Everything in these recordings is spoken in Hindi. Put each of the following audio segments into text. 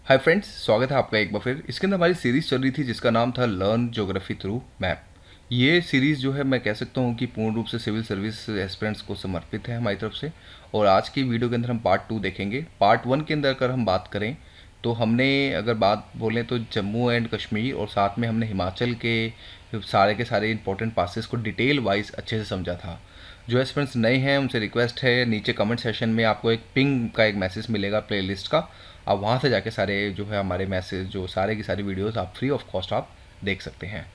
हाय फ्रेंड्स, स्वागत है आपका एक बार फिर। इसके अंदर हमारी सीरीज़ चल रही थी जिसका नाम था लर्न ज्योग्राफी थ्रू मैप। ये सीरीज़ जो है मैं कह सकता हूँ कि पूर्ण रूप से सिविल सर्विस एस्पिरेंट्स को समर्पित है हमारी तरफ से। और आज की वीडियो के अंदर हम पार्ट 2 देखेंगे। पार्ट 1 के अंदर अगर हम बात करें तो हमने अगर बात बोलें तो जम्मू एंड कश्मीर और साथ में हमने हिमाचल के सारे इंपॉर्टेंट पासेस को डिटेल वाइज अच्छे से समझा था। जो एस्पिरेंट्स नए हैं उनसे रिक्वेस्ट है, नीचे कमेंट सेशन में आपको एक पिंग का एक मैसेज मिलेगा प्लेलिस्ट का। आप वहाँ से जाके सारे जो है हमारे मैसेज जो सारे की सारी वीडियोस आप फ्री ऑफ कॉस्ट आप देख सकते हैं।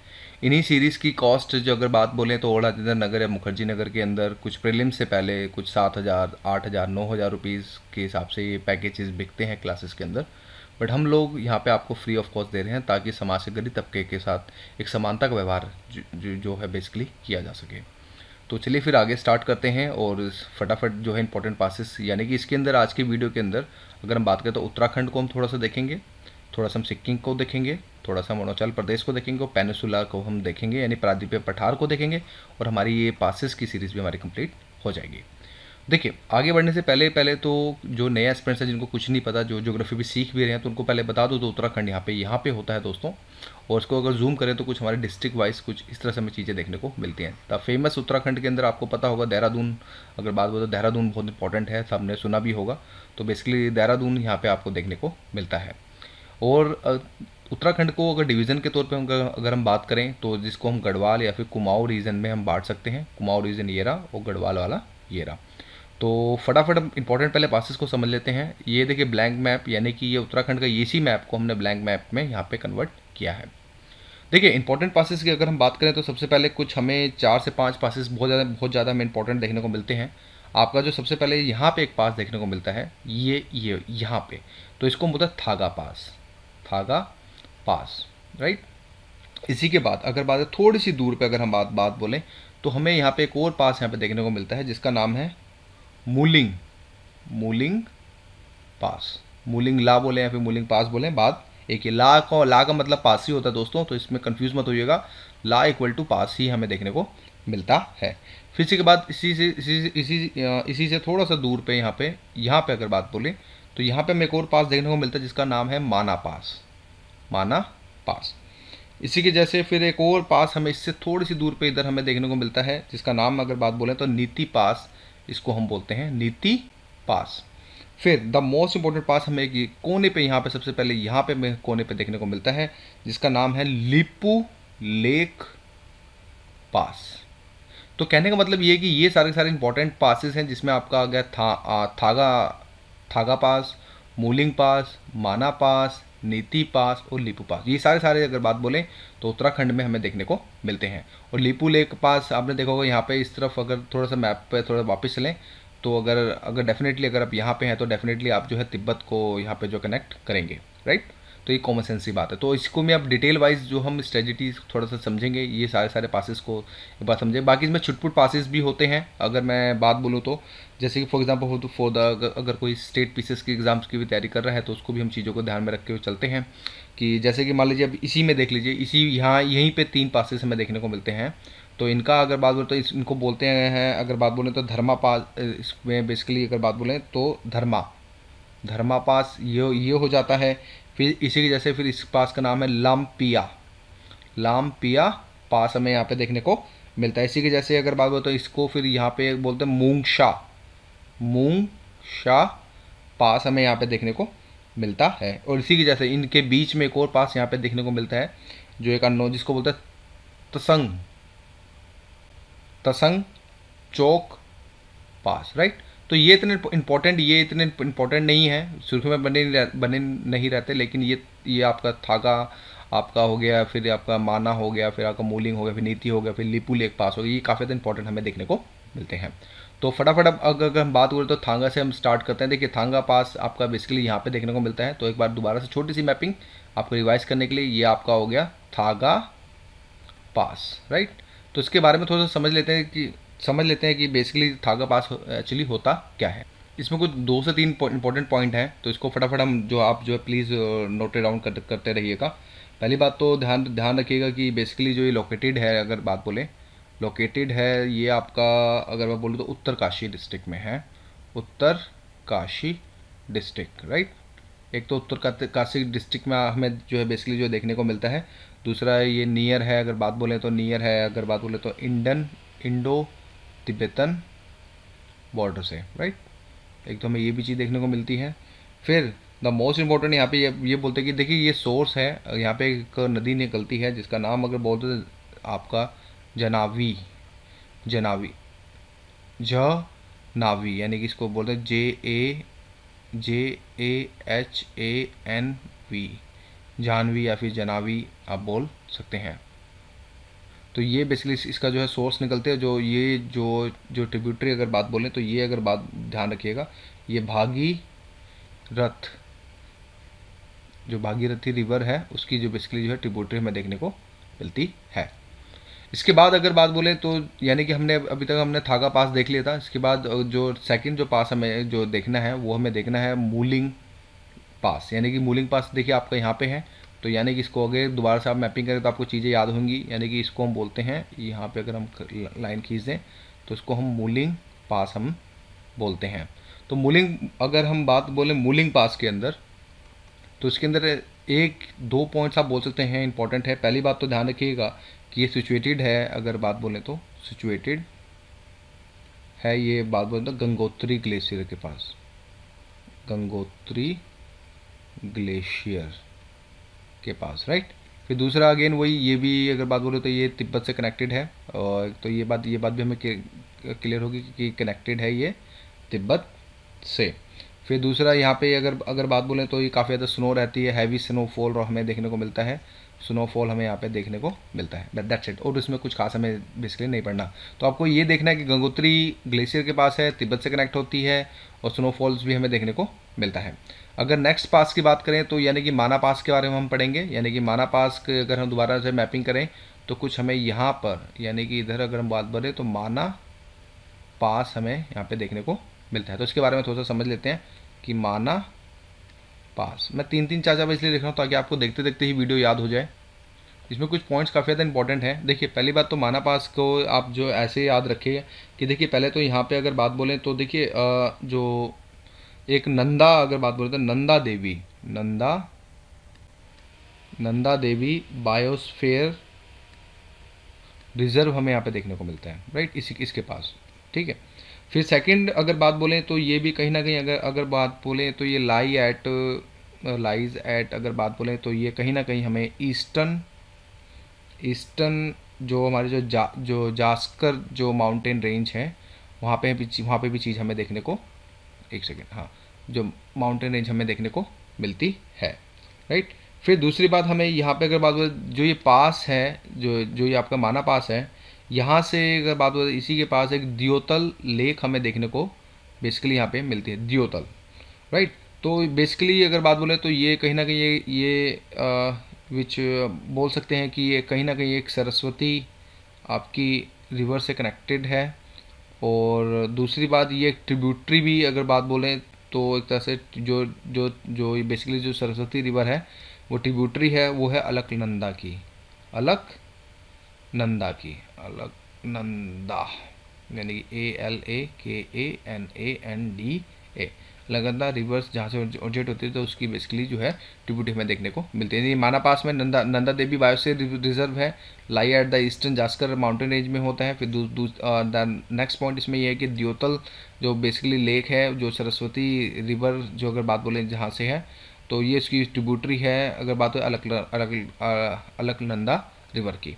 इन्हीं सीरीज़ की कॉस्ट जो अगर बात बोलें तो ओला नगर या मुखर्जी नगर के अंदर कुछ प्रीलिम से पहले कुछ 7,000, 8,000, 9,000 रुपीज़ के हिसाब से ये पैकेजेस बिकते हैं क्लासेस के अंदर। बट हम लोग यहाँ पे आपको फ्री ऑफ कॉस्ट दे रहे हैं ताकि समाज से गरीब तबके के साथ एक समानता का व्यवहार जो है बेसिकली किया जा सके। तो चलिए फिर आगे स्टार्ट करते हैं और फटाफट जो है इंपॉर्टेंट पासेस यानी कि इसके अंदर आज की वीडियो के अंदर अगर हम बात करें तो उत्तराखंड को हम थोड़ा सा देखेंगे, थोड़ा सा हम सिक्किम को देखेंगे, थोड़ा सा हम अरुणाचल प्रदेश को देखेंगे और पेनिसुला को हम देखेंगे यानी प्रायद्वीपीय पठार को देखेंगे। और हमारी ये पासेस की सीरीज़ भी हमारी कंप्लीट हो जाएगी। देखिए, आगे बढ़ने से पहले पहले तो जो नए एस्पिरेंट्स हैं जिनको कुछ नहीं पता, जो ज्योग्राफी भी सीख भी रहे हैं, तो उनको पहले बता दो तो उत्तराखंड यहाँ पे होता है दोस्तों। और उसको अगर जूम करें तो कुछ हमारे डिस्ट्रिक्ट वाइज कुछ इस तरह से हमें चीज़ें देखने को मिलती हैं। द फेमस उत्तराखंड के अंदर आपको पता होगा देहरादून। अगर बात बोलो तो देहरादून बहुत इंपॉर्टेंट है, सबने सुना भी होगा। तो बेसिकली देहरादून यहाँ पे आपको देखने को मिलता है। और उत्तराखंड को अगर डिवीज़न के तौर पे अगर हम बात करें तो जिसको हम गढ़वाल या फिर कुमाऊँ रीजन में हम बांट सकते हैं। कुमाऊँ रीजन ये रहा और गढ़वाल वाला ये रहा। तो फटाफट हम इंपॉर्टेंट पहले पासेस को समझ लेते हैं। ये देखिए ब्लैंक मैप यानी कि ये उत्तराखंड का इसी मैप को हमने ब्लैंक मैप में यहाँ पे कन्वर्ट किया है। देखिए इंपॉर्टेंट पासेस की अगर हम बात करें तो सबसे पहले कुछ हमें 4 से 5 पासेस बहुत ज़्यादा हमें इंपॉर्टेंट देखने को मिलते हैं। आपका जो सबसे पहले यहाँ पे एक पास देखने को मिलता है ये यहाँ पे, तो इसको हम बोलते हैं थागा पास। थागा पास, राइट। इसी के बाद अगर बात थोड़ी सी दूर पे अगर हम बात बोलें तो हमें यहाँ पे एक और पास यहाँ पे देखने को मिलता है जिसका नाम है मूलिंग। मूलिंग पास, मूलिंग ला बोले या फिर मूलिंग पास बोले, बात एक ही। ला का मतलब पास ही होता है दोस्तों, तो इसमें कंफ्यूज मत होइएगा। ला इक्वल टू पास ही हमें देखने को मिलता है। फिर इसी के बाद इसी से थोड़ा सा दूर पे यहाँ पे अगर बात बोले तो यहाँ पे हमें एक और पास देखने को मिलता है जिसका नाम है माना पास। माना पास। इसी के जैसे फिर एक और पास हमें इससे थोड़ी सी दूर पे इधर हमें देखने को मिलता है जिसका नाम अगर बात बोले तो नीति पास। इसको हम बोलते हैं नीति पास। फिर द मोस्ट इंपॉर्टेंट पास हमें एक कोने पे यहाँ पे सबसे पहले यहाँ पे हमें कोने पे देखने को मिलता है जिसका नाम है लिपू लेक पास। तो कहने का मतलब ये है कि ये सारे इंपॉर्टेंट पासेस हैं जिसमें आपका आ गया थागा पास, मूलिंग पास, माना पास, नीति पास और लीपू पास। ये सारे अगर बात बोलें तो उत्तराखंड में हमें देखने को मिलते हैं। और लीपू लेक पास आपने देखा होगा यहाँ पे इस तरफ अगर थोड़ा सा मैप पे थोड़ा वापस चलें तो अगर डेफिनेटली अगर आप यहाँ पे हैं तो डेफिनेटली आप जो है तिब्बत को यहाँ पे जो कनेक्ट करेंगे, राइट। तो ये कॉमन सेंस की बात है। तो इसको मैं अब डिटेल वाइज जो हम स्ट्रेटजी थोड़ा सा समझेंगे, ये सारे पासेस को एक बार समझें। बाकी इसमें छुटपुट पासेस भी होते हैं अगर मैं बात बोलूँ तो, जैसे कि फॉर एग्जांपल अगर कोई स्टेट पीसेस की एग्जाम्स की भी तैयारी कर रहा है तो उसको भी हम चीज़ों को ध्यान में रख के चलते हैं। कि जैसे कि मान लीजिए अब इसी में देख लीजिए, यहीं पे 3 पासेस हमें देखने को मिलते हैं। तो इनका अगर बात बोले तो इनको बोलते हैं, अगर बात बोलें तो धर्मा पास। इसमें बेसिकली अगर बात बोलें तो धर्मा पास ये हो जाता है। फिर इसी के जैसे फिर इस पास का नाम है लामपिया पास हमें यहाँ पे देखने को मिलता है। इसी के जैसे अगर बात बोले तो इसको फिर यहाँ पे बोलते हैं मूंगशा पास हमें यहाँ पे देखने को मिलता है। और इसी के जैसे इनके बीच में एक और पास यहाँ पे देखने को मिलता है जो एक अननोन, जिसको बोलते हैं तसंग चौक पास, राइट। तो ये इतने इंपॉर्टेंट नहीं है, सुर्खी में बने नहीं रहते, लेकिन ये आपका थागा आपका हो गया, फिर आपका माना हो गया, फिर आपका मूलिंग हो गया, फिर नीति हो गया, फिर लिपू लेक पास हो गया। ये काफ़ी ज़्यादा इंपॉर्टेंट हमें देखने को मिलते हैं। तो फटाफट अब अगर हम बात करें तो थांगा से हम स्टार्ट करते हैं। देखिए थांगा पास आपका बेसिकली यहाँ पे देखने को मिलता है। तो एक बार दोबारा से छोटी सी मैपिंग आपको रिवाइज करने के लिए, ये आपका हो गया थागा पास, राइट। तो इसके बारे में थोड़ा सा समझ लेते हैं कि बेसिकली थागा पास एक्चुअली होता क्या है। इसमें कुछ 2 से 3 इंपॉर्टेंट पॉइंट हैं, तो इसको फटाफट हम आप जो है प्लीज़ नोट डाउन करते रहिएगा। पहली बात तो ध्यान रखिएगा कि बेसिकली जो ये लोकेटेड है, अगर बात बोलें लोकेटेड है, ये आपका अगर मैं बोलूँ तो उत्तरकाशी डिस्ट्रिक्ट में है। Uttarkashi district, right. एक तो उत्तरकाशी डिस्ट्रिक्ट में हमें जो है बेसिकली जो देखने को मिलता है। दूसरा ये नियर है, अगर बात बोले तो नियर है, अगर बात बोले तो इंडो तिब्बतन बॉर्डर से, राइट। एक तो हमें ये भी चीज़ देखने को मिलती है। फिर द मोस्ट इम्पोर्टेंट यहाँ पे ये बोलते हैं कि देखिए ये सोर्स है, यहाँ पे एक नदी निकलती है जिसका नाम अगर बोलते तो आपका जनावी, जनावी नावी, यानी कि इसको बोलते हैं JAHANV, जानवी या फिर जनावी आप बोल सकते हैं। तो ये बेसिकली इसका जो है सोर्स निकलते हैं। जो ये जो ट्रिब्यूटरी अगर बात बोलें तो ये अगर बात ध्यान रखिएगा, ये भागीरथ, जो भागीरथी रिवर है उसकी जो बेसिकली जो है ट्रिब्यूटरी हमें देखने को मिलती है। इसके बाद अगर बात बोलें तो यानी कि हमने अभी तक हमने थागा पास देख लिया था। इसके बाद जो सेकंड जो पास हमें जो देखना है वो हमें देखना है मूलिंग पास, यानी कि मूलिंग पास देखिए आपका यहाँ पे है। तो यानी कि इसको अगर दोबारा से आप मैपिंग करें तो आपको चीज़ें याद होंगी। यानी कि इसको हम बोलते हैं, यहाँ पे अगर हम लाइन खींच दें तो इसको हम मूलिंग पास हम बोलते हैं। तो मूलिंग अगर हम बात बोलें मूलिंग पास के अंदर, तो इसके अंदर एक दो पॉइंट्स आप बोल सकते हैं इंपॉर्टेंट है। पहली बात तो ध्यान रखिएगा कि ये सिचुएटेड है, अगर बात बोलें तो सिचुएटेड है, ये बात बोलें तो गंगोत्री ग्लेशियर के पास, गंगोत्री ग्लेशियर के पास, राइट। फिर दूसरा अगेन वही, ये भी अगर बात बोले तो ये तिब्बत से कनेक्टेड है, और तो ये बात भी हमें क्लियर होगी कि कनेक्टेड है ये तिब्बत से। फिर दूसरा यहाँ पे अगर बात बोलें तो ये काफ़ी ज़्यादा स्नो रहती है, हैवी स्नोफॉल और हमें देखने को मिलता है, स्नोफॉल हमें यहाँ पे देखने को मिलता है, दैट्स इट। और इसमें कुछ खास हमें बेसिकली नहीं पढ़ना। तो आपको ये देखना है कि गंगोत्री ग्लेशियर के पास है, तिब्बत से कनेक्ट होती है, और स्नोफॉल्स भी हमें देखने को मिलता है। अगर नेक्स्ट पास की बात करें तो यानी कि माना पास के बारे में हम पढ़ेंगे। यानी कि माना पास के अगर हम दोबारा से मैपिंग करें तो कुछ हमें यहाँ पर, यानी कि इधर अगर हम बात करें तो माना पास हमें यहाँ पे देखने को मिलता है। तो इसके बारे में थोड़ा सा समझ लेते हैं कि माना पास, मैं 3-3 4 इसलिए लिख रहा हूँ ताकि आपको देखते देखते ही वीडियो याद हो जाए। इसमें कुछ पॉइंट्स काफ़ी ज़्यादा इंपॉर्टेंट हैं। देखिए पहली बात तो माना पास को आप जो ऐसे याद रखिए कि देखिए पहले तो यहाँ पे अगर बात बोलें तो देखिए जो एक नंदा, अगर बात बोले तो नंदा देवी बायोस्फीयर रिजर्व हमें यहाँ पे देखने को मिलता है, राइट, इसके पास, ठीक है। फिर सेकंड अगर बात बोलें तो ये भी कहीं ना कहीं अगर बात बोलें तो ये लाइज एट अगर बात बोलें तो ये कहीं ना कहीं हमें ईस्टर्न जो हमारे जो जास्कर जो माउंटेन रेंज है वहाँ पे भी चीज़ हमें देखने को, एक सेकेंड, हाँ, जो माउंटेन रेंज हमें देखने को मिलती है, राइट। फिर दूसरी बात हमें यहाँ पे अगर बात हो जो ये पास है, जो ये आपका माना पास है, यहाँ से अगर बात हो इसी के पास एक दियोतल लेक हमें देखने को बेसिकली यहाँ पे मिलती है, दियोतल, राइट। तो बेसिकली अगर बात बोले तो ये कहीं ना कहीं ये विच बोल सकते हैं कि ये कहीं ना कहीं एक सरस्वती आपकी रिवर से कनेक्टेड है। और दूसरी बात ये एक ट्रिब्यूटरी भी अगर बात बोलें तो एक तरह से जो बेसिकली जो सरस्वती रिवर है वो ट्रिब्यूटरी है, वो है अलकनंदा की, अलकनंदा, यानी कि ALAKANANDA, अलकनंदा रिवर्स जहाँ से ओरिजिनेट होती है, तो उसकी बेसिकली जो है ट्रिब्यूटरी हमें देखने को मिलती है। माना पास में नंदा देवी बायोस्फीयर रिजर्व है, lie at the eastern Zanskar mountain range में होता है। फिर द नेक्स्ट पॉइंट इसमें यह है कि दियोतल जो बेसिकली लेक है, जो सरस्वती रिवर जो अगर बात बोलें जहाँ से है, तो ये इसकी ट्रिब्यूटरी है अगर बात हो अलकनंदा रिवर की।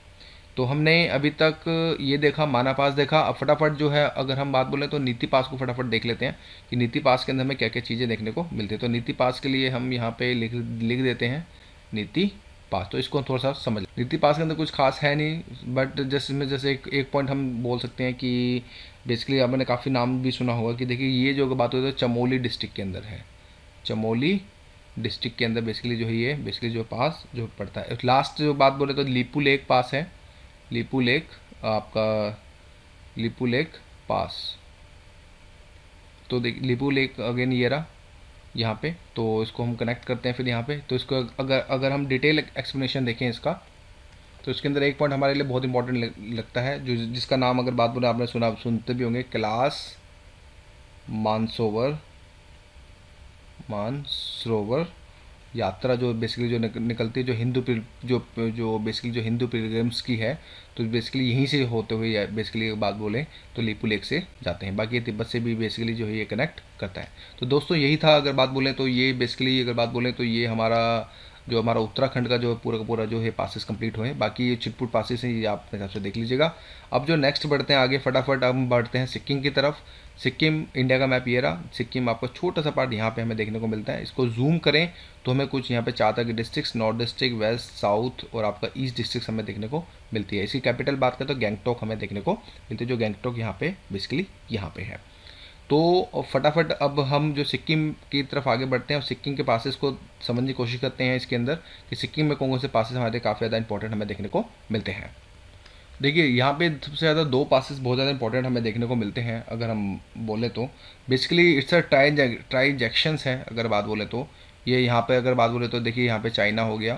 तो हमने अभी तक ये देखा, माना पास देखा। अब फटाफट जो है अगर हम बात बोलें तो नीति पास को फटाफट देख लेते हैं कि नीति पास के अंदर हमें क्या क्या चीज़ें देखने को मिलती है। तो नीति पास के लिए हम यहाँ पे लिख देते हैं नीति पास। तो इसको थोड़ा सा समझ, नीति पास के अंदर कुछ खास है नहीं, बट जैसे एक पॉइंट हम बोल सकते हैं कि बेसिकली आपने काफ़ी नाम भी सुना होगा कि देखिए ये जो बात होती है चमोली डिस्ट्रिक्ट के अंदर है, चमोली डिस्ट्रिक्ट के अंदर बेसिकली जो है ये बेसिकली जो पास जो पड़ता है। लास्ट जो बात बोले तो लीपू लेक पास है, लीपू लेक पास। तो देख लीपू लेक अगेन ये रहा यहाँ पे, तो इसको हम कनेक्ट करते हैं फिर यहाँ पे। तो इसको अगर हम डिटेल एक्सप्लेनेशन देखें इसका, तो इसके अंदर एक पॉइंट हमारे लिए बहुत इंपॉर्टेंट लगता है, जो जिसका नाम अगर बात बोले आपने सुनते भी होंगे, कैलाश मानसरोवर यात्रा जो बेसिकली जो निकलती है, जो हिंदू जो बेसिकली जो हिंदू पिलग्रिम्स की है, तो बेसिकली यहीं से होते हुए बेसिकली बात बोलें तो लीपू लेक से जाते हैं। बाकी ये तिब्बत से भी बेसिकली जो है ये कनेक्ट करता है। तो दोस्तों यही था, अगर बात बोलें तो ये बेसिकली अगर बात बोलें तो ये हमारा उत्तराखंड का जो पूरा का पूरा जो है पासेस कंप्लीट हुए हैं। बाकी ये चिटपुट पासेस हैं, ये आप अपने हिसाब से देख लीजिएगा। अब जो नेक्स्ट बढ़ते हैं आगे फटाफट, हम बढ़ते हैं सिक्किम की तरफ। सिक्किम इंडिया का मैप ये रहा। सिक्किम आपका छोटा सा पार्ट यहाँ पे हमें देखने को मिलता है। इसको जूम करें तो हमें कुछ यहाँ पे 4 तरह के district, north district, west, south और आपका ईस्ट डिस्ट्रिक्ट हमें देखने को मिलती है। इसकी कैपिटल बात करें तो गैंगटॉक हमें देखने को मिलती है, जो गैंगटॉक यहाँ पे बेसिकली यहाँ पे है। तो फटाफट अब हम जो सिक्किम की तरफ आगे बढ़ते हैं और सिक्किम के पासेस को समझने की कोशिश करते हैं इसके अंदर, कि सिक्किम में कौन कौन से पासेस हमारे काफ़ी ज़्यादा इंपॉर्टेंट हमें देखने को मिलते हैं। देखिए यहाँ पे सबसे ज़्यादा 2 पासेस बहुत ज़्यादा इंपॉर्टेंट हमें देखने को मिलते हैं अगर हम बोले तो। बेसिकली इट्स अ ट्राइजेक्शंस है अगर बात बोले तो। ये यहाँ पे अगर बात बोले तो देखिए यहाँ पे चाइना हो गया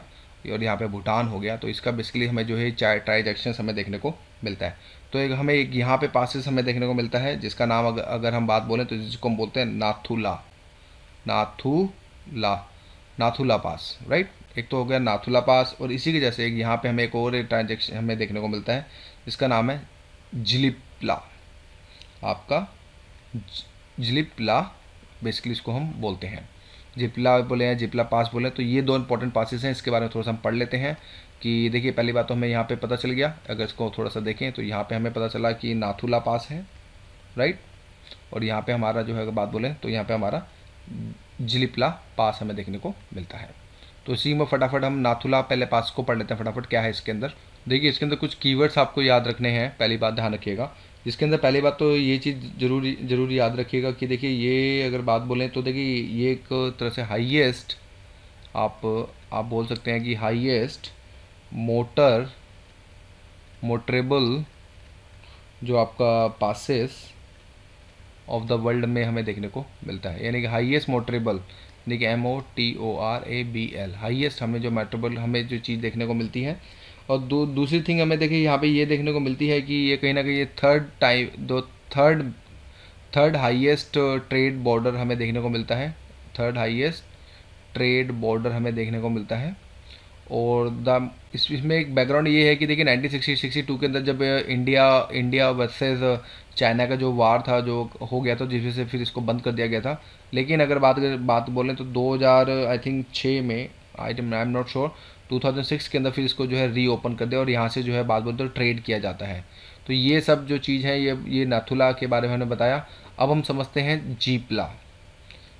और यहाँ पे भूटान हो गया, तो इसका बेसिकली हमें जो है ट्राइजेक्शंस हमें देखने को मिलता है। तो एक हमें एक यहाँ पे पासेस हमें देखने को मिलता है जिसका नाम अगर हम बात बोलें तो जिसको हम बोलते हैं नाथुला, नाथुला, नाथुला पास, राइट। एक तो हो गया नाथुला पास, और इसी के जैसे एक यहाँ पे हमें एक और ट्रांजेक्शन हमें देखने को मिलता है जिसका नाम है जिलिपला, आपका जिलिपला बेसिकली इसको हम बोलते हैं। जिपला बोले हैं, जिपला पास बोले, तो ये 2 इंपॉर्टेंट पासेस हैं। इसके बारे में थोड़ा सा हम पढ़ लेते हैं कि देखिए पहली बात तो हमें यहाँ पे पता चल गया, अगर इसको थोड़ा सा देखें तो यहाँ पे हमें पता चला कि नाथुला पास है, राइट। और यहाँ पे हमारा जो है अगर बात बोले तो यहाँ पे हमारा जिलिपला पास हमें देखने को मिलता है। तो इसी में फटाफट हम नाथुला पहले पास को पढ़ लेते हैं फटाफट, क्या है इसके अंदर। देखिए इसके अंदर कुछ कीवर्ड्स आपको याद रखने हैं, पहली बात ध्यान रखिएगा। जिसके अंदर पहली बात तो ये चीज़ जरूरी याद रखिएगा कि देखिए ये अगर बात बोलें तो देखिए ये एक तरह से हाईएस्ट आप बोल सकते हैं कि हाईएस्ट मोटरेबल जो आपका पासेस ऑफ द वर्ल्ड में हमें देखने को मिलता है, यानी कि हाईएस्ट मोटरेबल, यानी कि MOTORABL, हाईएस्ट हमें जो मोटरेबल हमें जो चीज़ देखने को मिलती है। और दूसरी थिंग हमें देखिए यहाँ पे ये देखने को मिलती है कि ये कहीं ना कहीं ये थर्ड हाईएस्ट ट्रेड बॉर्डर हमें देखने को मिलता है, थर्ड हाईएस्ट ट्रेड बॉर्डर हमें देखने को मिलता है। और इसमें एक बैकग्राउंड ये है कि देखिए 1962 के अंदर जब इंडिया वर्सेस चाइना का जो वार था जो हो गया था, जिस वजह से फिर इसको बंद कर दिया गया था। लेकिन अगर बात बोलें तो 2000 आई थिंक 6 में, आई एम नॉट श्योर, 2006 के अंदर फिर इसको जो है रीओपन कर दिया और यहाँ से जो है बात बोलते तो ट्रेड किया जाता है। तो ये सब जो चीज़ है ये नाथुला के बारे में हमने बताया। अब हम समझते हैं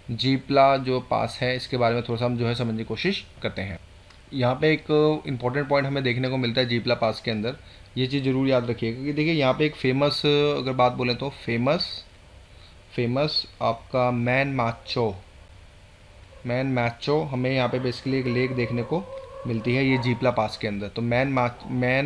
जीपला जो पास है, इसके बारे में थोड़ा सा हम जो है समझने की कोशिश करते हैं। यहाँ पे एक इम्पॉर्टेंट पॉइंट हमें देखने को मिलता है जीपला पास के अंदर, ये चीज़ ज़रूर याद रखिएगा कि देखिए यहाँ पे एक फेमस अगर बात बोलें तो फेमस आपका मैन मैचो हमें यहाँ पे बेसिकली एक लेक देखने को मिलती है ये जीपला पास के अंदर। तो मैन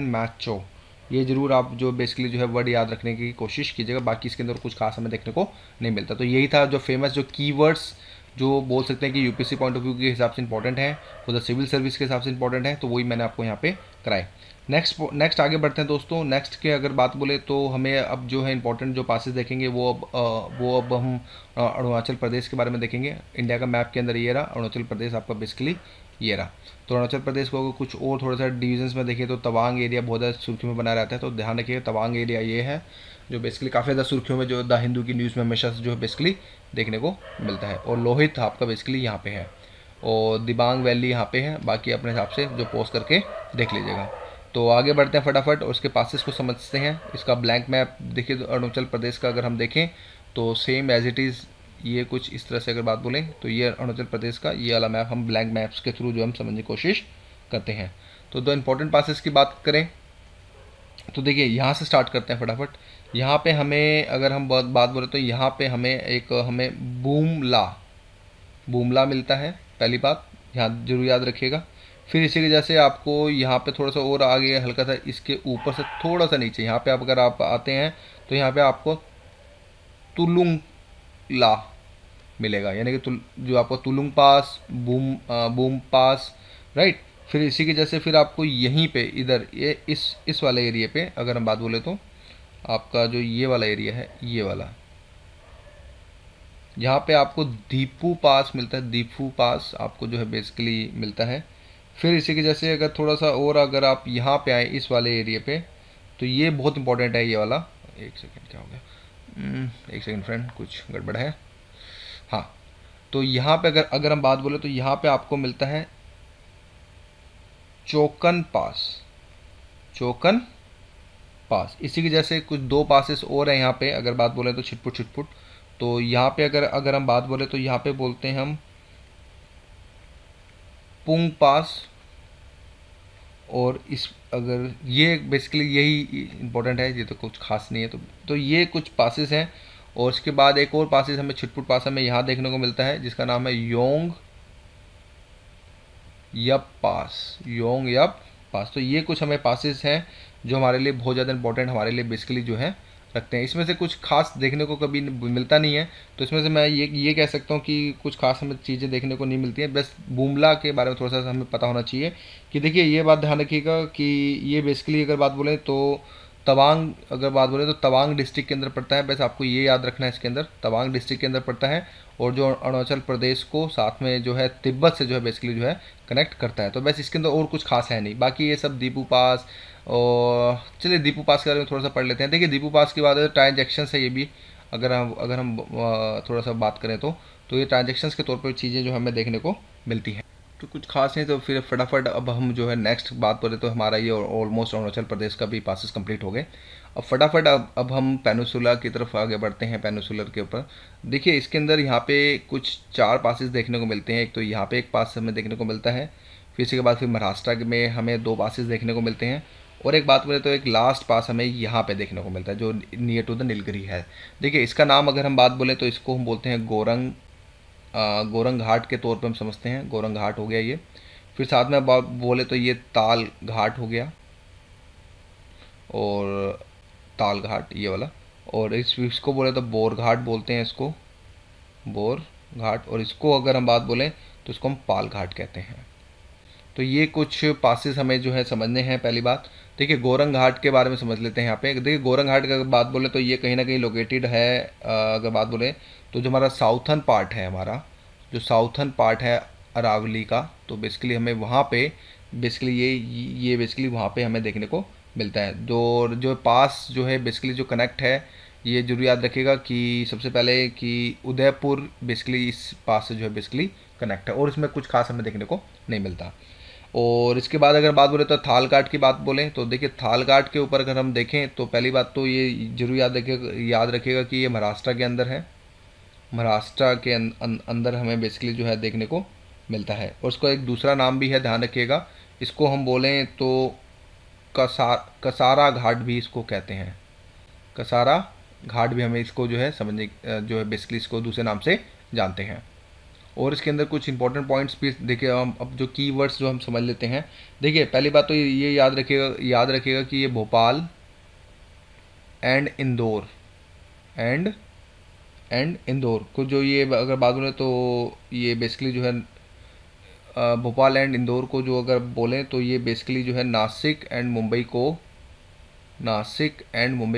मैचो, ये जरूर आप जो बेसिकली जो है वर्ड याद रखने की कोशिश कीजिएगा, बाकी इसके अंदर कुछ खास हमें देखने को नहीं मिलता। तो यही था जो फेमस जो कीवर्ड्स जो बोल सकते हैं कि यूपीएससी पॉइंट ऑफ व्यू के हिसाब से इंपॉर्टेंट है, उधर सिविल सर्विस के हिसाब से इंपॉर्टेंट है, तो वही मैंने आपको यहाँ पे कराए। नेक्स्ट आगे बढ़ते हैं दोस्तों। नेक्स्ट के अगर बात बोले तो हमें अब जो है इंपॉर्टेंट जो पासेस देखेंगे वो अब हम अरुणाचल प्रदेश के बारे में देखेंगे। इंडिया का मैप के अंदर ये रहा अरुणाचल प्रदेश आपका बेसिकली ये रहा। तो अरुणाचल प्रदेश को अगर कुछ और थोड़ा सा डिविजन्स में देखिए तो तवांग एरिया बहुत ज़्यादा सुर्खियों में बना रहता है, तो ध्यान रखिए तवांग एरिया ये है जो बेसिकली काफ़ी ज़्यादा सुर्खियों में जो द हिंदू की न्यूज़ में हमेशा से जो है बेसिकली देखने को मिलता है। और लोहित आपका बेसिकली यहाँ पे है और दिबांग वैली यहाँ पे है, बाकी अपने हिसाब से जो पोस्ट करके देख लीजिएगा। तो आगे बढ़ते हैं फटाफट और उसके पासेस को समझते हैं। इसका ब्लैंक मैप देखिए, तो अरुणाचल प्रदेश का अगर हम देखें तो सेम एज इट इज़ ये कुछ इस तरह से अगर बात बोलें तो ये अरुणाचल प्रदेश का ये वाला मैप हम ब्लैंक मैप्स के थ्रू जो हम समझने की कोशिश करते हैं। तो दो इंपॉर्टेंट पासेस की बात करें तो देखिए यहाँ से स्टार्ट करते हैं फटाफट। यहाँ पे हमें अगर हम बात बोले तो यहाँ पे हमें बूमला मिलता है, पहली बात यहाँ जरूर याद रखिएगा। फिर इसी की वजह से आपको यहाँ पे थोड़ा सा और आगे हल्का सा इसके ऊपर से थोड़ा सा नीचे यहाँ पे अगर आप आते हैं तो यहाँ पे आपको तुलुंगला मिलेगा, यानी कि जो आपको तुलुंग पास, बूम पास, राइट। फिर इसी की वजह से फिर आपको यहीं पे इधर ये इस वाले एरिया पे अगर हम बात बोले तो आपका जो ये वाला एरिया है, ये वाला यहाँ पे आपको दीपू पास मिलता है, दीपू पास आपको जो है बेसिकली मिलता है। फिर इसी के जैसे अगर थोड़ा सा और अगर आप यहाँ पे आए इस वाले एरिया पे, तो ये बहुत इंपॉर्टेंट है ये वाला। एक सेकेंड, क्या हो गया, एक सेकेंड फ्रेंड, कुछ गड़बड़ है। हाँ, तो यहाँ पे अगर अगर हम बात बोले तो यहाँ पे आपको मिलता है चोकन पास, चोकन पास। इसी के जैसे कुछ दो पासेस और हैं यहाँ पे अगर बात बोले तो छिटपुट छिटपुट। तो यहाँ पे अगर अगर हम बात बोले तो यहाँ पे बोलते हैं हम पुंग पास। और इस अगर ये बेसिकली यही इंपॉर्टेंट है, ये तो कुछ खास नहीं है। तो ये कुछ पासेस हैं। और इसके बाद एक और पासेस हमें छिटपुट पास हमें यहाँ देखने को मिलता है जिसका नाम है योंग यप पास, योंग यप पास। तो ये कुछ हमें पासेस हैं जो हमारे लिए बहुत ज़्यादा इंपॉर्टेंट हमारे लिए बेसिकली जो है रखते हैं। इसमें से कुछ खास देखने को कभी मिलता नहीं है, तो इसमें से मैं ये कह सकता हूँ कि कुछ खास हमें चीज़ें देखने को नहीं मिलती हैं। बस बुमला के बारे में थोड़ा सा हमें पता होना चाहिए कि देखिए ये बात ध्यान रखिएगा कि ये बेसिकली अगर बात बोलें तो तवांग, अगर बात बोले तो तवांग डिस्ट्रिक्ट के अंदर पड़ता है। बस आपको ये याद रखना है, इसके अंदर तवांग डिस्ट्रिक्ट के अंदर पड़ता है। और जो अरुणाचल प्रदेश को साथ में जो है तिब्बत से जो है बेसिकली जो है कनेक्ट करता है। तो बस इसके अंदर और कुछ खास है नहीं, बाकी ये सब दीपू पास। और चलिए दीपू पास के बारे में थोड़ा सा पढ़ लेते हैं। देखिए दीपू पास की बात है, ट्रांजेक्शन है ये भी। अगर हम थोड़ा सा बात करें तो ये ट्रांजेक्शन्स के तौर पर चीज़ें जो हमें देखने को मिलती हैं। तो कुछ खास नहीं, तो फिर फटाफट अब हम जो है नेक्स्ट बात करें तो हमारा ये ऑलमोस्ट अरुणाचल प्रदेश का भी पासेस कंप्लीट हो गए। अब फटाफट अब हम पेनिसुला की तरफ आगे बढ़ते हैं, पेनिसुलर के ऊपर। देखिए इसके अंदर यहाँ पे कुछ 4 पासेस देखने को मिलते हैं। एक तो यहाँ पे एक पास हमें देखने को मिलता है, फिर इसके बाद फिर महाराष्ट्र में हमें 2 पासेस देखने को मिलते हैं। और एक बात बोले तो एक लास्ट पास हमें यहाँ पे देखने को मिलता है जो नियर टू द नीलगिरी है। देखिए इसका नाम अगर हम बात बोले तो इसको हम बोलते हैं गोरंग घाट के तौर पे हम समझते हैं। गोरंग घाट हो गया ये। फिर साथ में बोले तो ये ताल घाट हो गया, और ताल घाट ये वाला। और इसको बोले तो बोर घाट बोलते हैं, इसको बोर घाट। और इसको अगर हम बात बोलें तो इसको हम पाल घाट कहते हैं। तो ये कुछ पासेस हमें जो है समझने हैं। पहली बात देखिए गोरंग घाट के बारे में समझ लेते हैं। यहाँ पे देखिए गोरंग घाट की अगर बात बोले तो ये कहीं ना कहीं लोकेटेड है। अगर बात बोले तो जो हमारा साउथर्न पार्ट है, हमारा जो साउथर्न पार्ट है अरावली का, तो बेसिकली हमें वहाँ पे बेसिकली ये बेसिकली वहाँ पे हमें देखने को मिलता है। जो पास जो है बेसिकली जो कनेक्ट है, ये जरूर याद रखिएगा कि सबसे पहले कि उदयपुर बेसिकली इस पास से जो है बेसिकली कनेक्ट है। और इसमें कुछ खास हमें देखने को नहीं मिलता। और इसके बाद अगर बात बोले तो थाल घाट की बात बोलें तो देखिए थाल घाट के ऊपर अगर हम देखें तो पहली बात तो ये जरूर याद रखिएगा कि ये महाराष्ट्र के अंदर है। महाराष्ट्र के अंदर हमें बेसिकली जो है देखने को मिलता है। और उसका एक दूसरा नाम भी है, ध्यान रखिएगा। इसको हम बोलें तो कसारा घाट भी इसको कहते हैं। कसारा घाट भी हमें इसको जो है समझने जो है बेसिकली इसको दूसरे नाम से जानते हैं। और इसके अंदर कुछ इंपॉर्टेंट पॉइंट्स भी देखिए, हम अब जो कीवर्ड्स जो हम समझ लेते हैं। देखिए पहली बात तो ये याद रखिएगा कि ये भोपाल एंड इंदौर को जो ये अगर बात बोले तो ये बेसिकली जो है भोपाल एंड इंदौर को जो अगर बोलें तो ये बेसिकली जो है नासिक एंड मुंबई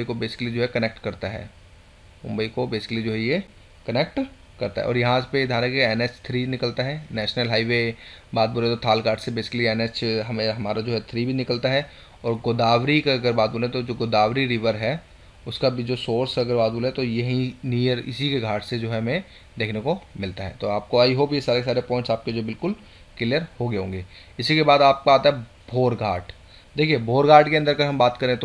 को बेसिकली जो है कनेक्ट करता है। मुंबई को बेसिकली जो है ये कनेक्ट करता है। और यहाँ पे ध्यान रखिए NH3 निकलता है, नेशनल हाईवे। बात बोले तो थाल घाट से बेसिकली NH हमारा जो है 3 भी निकलता है। और गोदावरी का अगर बात बोले तो जो गोदावरी रिवर है उसका भी जो सोर्स अगर बात बोले तो यही नियर इसी के घाट से जो है हमें देखने को मिलता है। तो आपको आई होप ये सारे पॉइंट्स आपके जो बिल्कुल क्लियर हो गए होंगे। इसी के बाद आपका आता है भोर घाट। देखिए भोर घाट के अंदर अगर हम बात करें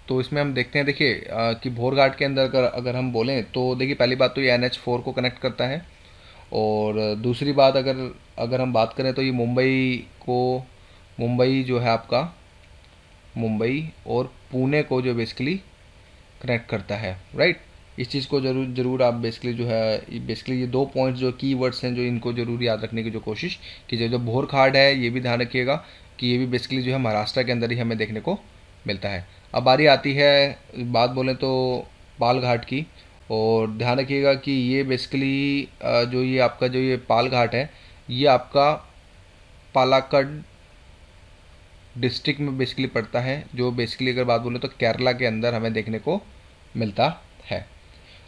तो इसमें हम देखते हैं देखिए कि भोर घाट के अंदर अगर हम बोलें तो देखिए पहली बात तो ये NH4 को कनेक्ट करता है। और दूसरी बात अगर हम बात करें तो ये मुंबई जो है आपका मुंबई और पुणे को जो बेसिकली कनेक्ट करता है, राइट। इस चीज़ को जरूर आप बेसिकली जो है बेसिकली ये 2 पॉइंट्स जो कीवर्ड्स हैं जो इनको जरूर याद रखने की जो कोशिश कीजिए। जो भोर घाट है ये भी ध्यान रखिएगा कि ये भी बेसिकली जो है महाराष्ट्र के अंदर ही हमें देखने को मिलता है। अब बारी आती है बात बोलें तो पाल घाट की। और ध्यान रखिएगा कि ये बेसिकली जो ये आपका जो ये पाल घाट है ये आपका पालाक्कड़ डिस्ट्रिक्ट में बेसिकली पड़ता है, जो बेसिकली अगर बात बोलें तो केरला के अंदर हमें देखने को मिलता है,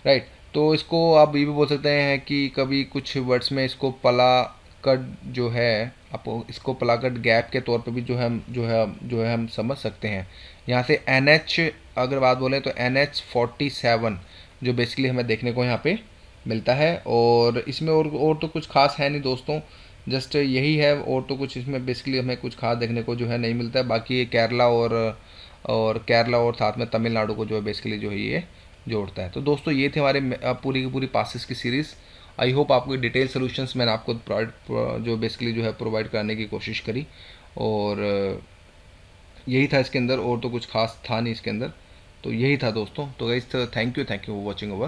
राइट। तो इसको आप ये भी बोल सकते हैं कि कभी कुछ वर्ड्स में इसको पलाकड जो है, आप इसको पलाकड गैप के तौर पे भी जो है हम समझ सकते हैं। यहाँ से NH अगर बात बोलें तो NH47 जो बेसिकली हमें देखने को यहाँ पे मिलता है। और इसमें और तो कुछ खास है नहीं दोस्तों, जस्ट यही है, और तो कुछ इसमें बेसिकली हमें कुछ खास देखने को जो है नहीं मिलता है। बाकी ये केरला और साथ में तमिलनाडु को जो है बेसिकली जो है ये जोड़ता है। तो दोस्तों ये थे हमारे पूरी की पूरी पासिस की सीरीज़। आई होप आपको डिटेल सोल्यूशंस मैंने आपको जो बेसिकली जो है प्रोवाइड कराने की कोशिश करी। और यही था इसके अंदर, और तो कुछ खास था नहीं इसके अंदर। तो यही था दोस्तों। तो guys thank you for watching over.